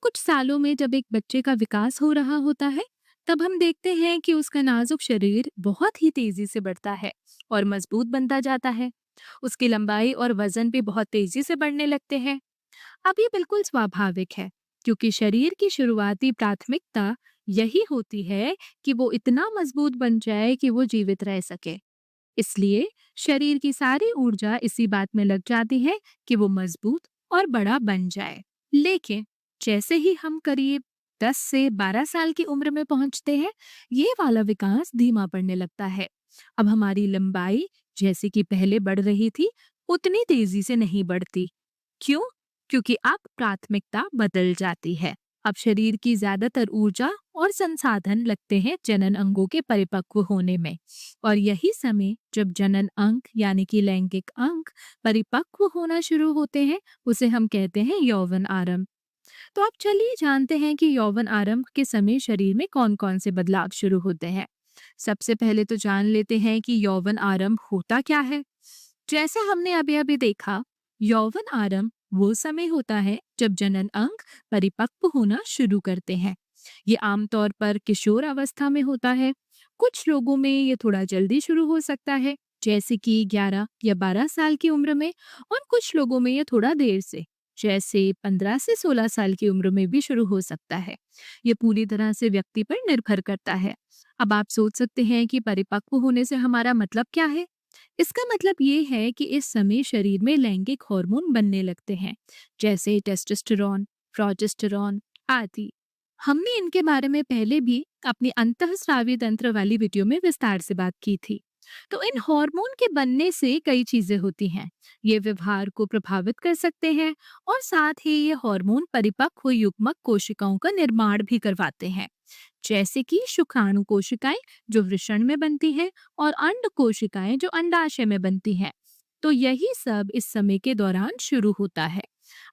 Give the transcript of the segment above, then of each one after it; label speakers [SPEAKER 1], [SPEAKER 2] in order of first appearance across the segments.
[SPEAKER 1] कुछ सालों में जब एक बच्चे का विकास हो रहा होता है, तब हम देखते हैं कि उसका नाजुक शरीर बहुत ही तेजी से बढ़ता है और मजबूत बनता जाता है। उसकी लंबाई और वजन भी बहुत तेजी से बढ़ने लगते हैं। अब ये बिल्कुल स्वाभाविक है, क्योंकि शरीर की शुरुआती प्राथमिकता यही होती है कि वो इतना मजबूत बन जाए कि वो जीवित रह सके। इसलिए शरीर की सारी ऊर्जा इसी बात में लग जाती है कि वो मजबूत और बड़ा बन जाए। लेकिन जैसे ही हम करीब 10 से 12 साल की उम्र में पहुंचते हैं, ये वाला विकास धीमा पड़ने लगता है। अब हमारी लंबाई जैसे कि पहले बढ़ रही थी, उतनी तेजी से नहीं बढ़ती। क्यों? क्योंकि अब प्राथमिकता बदल जाती है। अब शरीर की ज्यादातर ऊर्जा और संसाधन लगते हैं जनन अंगों के परिपक्व होने में। और यही समय जब जनन अंग यानी कि लैंगिक अंग परिपक्व होना शुरू होते हैं, उसे हम कहते हैं यौवन आरंभ। तो अब चलिए जानते हैं कि यौवन आरंभ के समय शरीर में कौन कौन से बदलाव शुरू होते हैं। सबसे पहले तो जान लेते हैं कि यौवन आरंभ होता क्या है। जैसा हमने अभी अभी देखा, यौवन आरंभ वो समय होता है जब जनन अंग परिपक्व होना शुरू करते हैं। ये आमतौर पर किशोर अवस्था में होता है। कुछ लोगों में ये थोड़ा जल्दी शुरू हो सकता है, जैसे कि 11 या 12 साल की उम्र में, और कुछ लोगों में ये थोड़ा देर से, जैसे 15 से 16 साल की उम्र में भी शुरू हो सकता है। ये पूरी तरह से व्यक्ति पर निर्भर करता है। अब आप सोच सकते हैं कि परिपक्व होने से हमारा मतलब क्या है। इसका मतलब ये है कि इस समय शरीर में लैंगिक हार्मोन बनने लगते हैं, जैसे टेस्टोस्टेरोन, प्रोजेस्टेरोन आदि। हमने इनके बारे में पहले भी अपनी अंतःस्रावी तंत्र वाली वीडियो में विस्तार से बात की थी। तो इन हार्मोन के बनने से कई चीजें होती हैं। ये व्यवहार को प्रभावित कर सकते हैं, और साथ ही ये हार्मोन परिपक्व युग्मक कोशिकाओं का निर्माण भी करवाते हैं, जैसे कि शुक्राणु कोशिकाएं जो वृषण में बनती हैं, और अंड कोशिकाएं जो अंडाशय में बनती हैं। तो यही सब इस समय के दौरान शुरू होता है।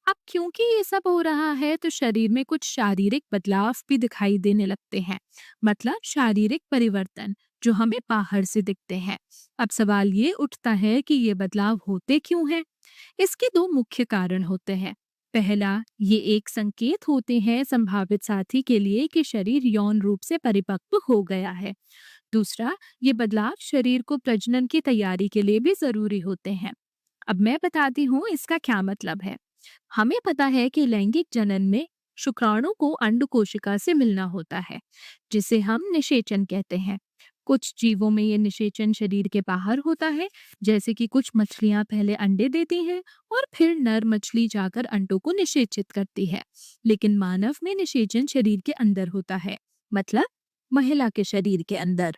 [SPEAKER 1] अब क्योंकि ये सब हो रहा है, तो शरीर में कुछ शारीरिक बदलाव भी दिखाई देने लगते हैं, मतलब शारीरिक परिवर्तन जो हमें बाहर से दिखते हैं। अब सवाल ये उठता है कि ये बदलाव होते क्यों हैं। इसके दो मुख्य कारण होते हैं। पहला, ये एक संकेत होते हैं संभावित साथी के लिए कि शरीर यौन रूप से परिपक्व हो गया है। दूसरा, ये बदलाव शरीर को प्रजनन की तैयारी के लिए भी जरूरी होते हैं। अब मैं बताती हूँ इसका क्या मतलब है। हमें पता है कि लैंगिक जनन में शुक्राणु को अंड कोशिका से मिलना होता है, जिसे हम निषेचन कहते हैं। कुछ जीवों में ये निषेचन शरीर के बाहर होता है, जैसे कि कुछ मछलियां पहले अंडे देती हैं और फिर नर मछली जाकर अंडों को निषेचित करती है। लेकिन मानव में निषेचन शरीर के अंदर होता है, मतलब महिला के शरीर के अंदर।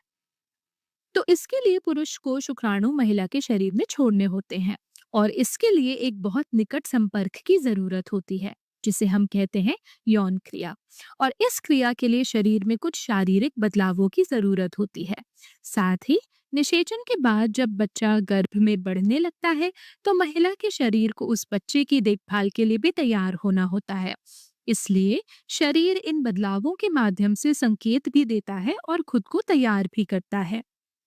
[SPEAKER 1] तो इसके लिए पुरुष को शुक्राणु महिला के शरीर में छोड़ने होते हैं, और इसके लिए एक बहुत निकट संपर्क की जरूरत होती है, जिसे हम कहते हैं यौन क्रिया। और इस क्रिया के लिए शरीर में कुछ शारीरिक बदलावों की जरूरत होती है। साथ ही निषेचन के बाद जब बच्चा गर्भ में बढ़ने लगता है, तो महिला के शरीर को उस बच्चे की देखभाल के लिए भी तैयार होना होता है। इसलिए शरीर इन बदलावों के माध्यम से संकेत भी देता है और खुद को तैयार भी करता है।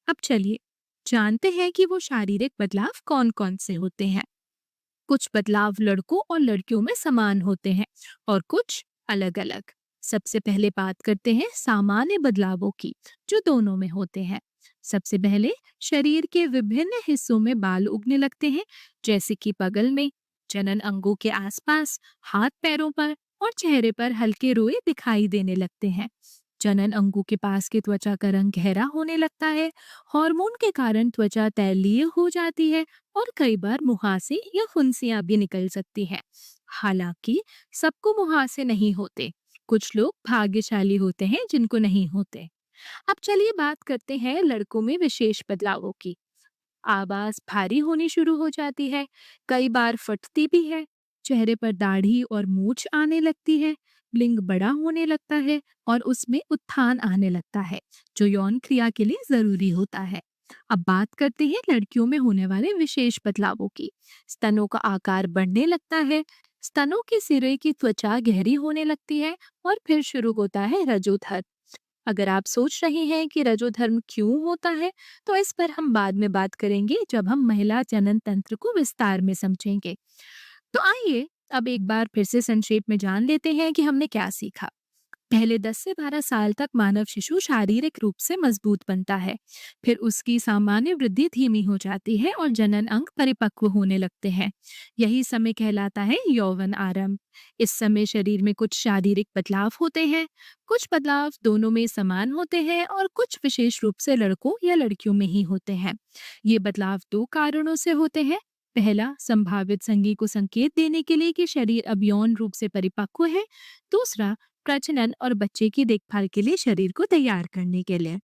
[SPEAKER 1] अब चलिए जानते हैं कि वो शारीरिक बदलाव कौन-कौन से होते हैं। कुछ बदलाव लड़कों और लड़कियों में समान होते हैं, और कुछ अलग-अलग। सबसे पहले बात करते हैं सामान्य बदलावों की, जो दोनों में होते हैं। सबसे पहले शरीर के विभिन्न हिस्सों में बाल उगने लगते हैं, जैसे कि बगल में, जनन अंगों के आसपास, हाथ पैरों पर और चेहरे पर हल्के रोए दिखाई देने लगते हैं। जनन अंगों के पास की त्वचा का रंग गहरा होने लगता है। हार्मोन के कारण त्वचा तैलीय हो जाती है, और कई बार मुहासे या फुंसियां भी निकल सकती हैं। हालांकि सबको मुहासे नहीं होते। कुछ लोग भाग्यशाली होते हैं जिनको नहीं होते। अब चलिए बात करते हैं लड़कों में विशेष बदलावों की। आवाज भारी होनी शुरू हो जाती है, कई बार फटती भी है, चेहरे पर दाढ़ी और मूछ आने लगती है, लिंग बड़ा होने लगता है, और उसमें उत्थान आने लगता है, जो यौन क्रिया के लिए जरूरी होता है। अब बात करते हैं लड़कियों में होने वाले विशेष बदलावों की। स्तनों का आकार बढ़ने लगता है, स्तनों के सिरे की त्वचा गहरी होने लगती है, और फिर शुरू होता है रजोधर। अगर आप सोच रहे हैं कि रजोधर्म क्यों होता है, तो इस पर हम बाद में बात करेंगे जब हम महिला जनन तंत्र को विस्तार में समझेंगे। तो आइए अब एक बार फिर से संक्षेप में जान लेते हैं कि हमने क्या सीखा। पहले 10 से 12 साल तक मानव शिशु शारीरिक रूप से मजबूत बनता है। फिर उसकी सामान्य वृद्धि धीमी हो जाती है और जनन अंग परिपक्व होने लगते हैं। यही समय कहलाता है यौवन आरंभ। इस समय शरीर में कुछ शारीरिक बदलाव होते हैं। कुछ बदलाव दोनों में समान होते हैं और कुछ विशेष रूप से लड़कों या लड़कियों में ही होते हैं। ये बदलाव दो कारणों से होते हैं। पहला, संभावित संगी को संकेत देने के लिए कि शरीर अब यौन रूप से परिपक्व है। दूसरा, प्रजनन और बच्चे की देखभाल के लिए शरीर को तैयार करने के लिए।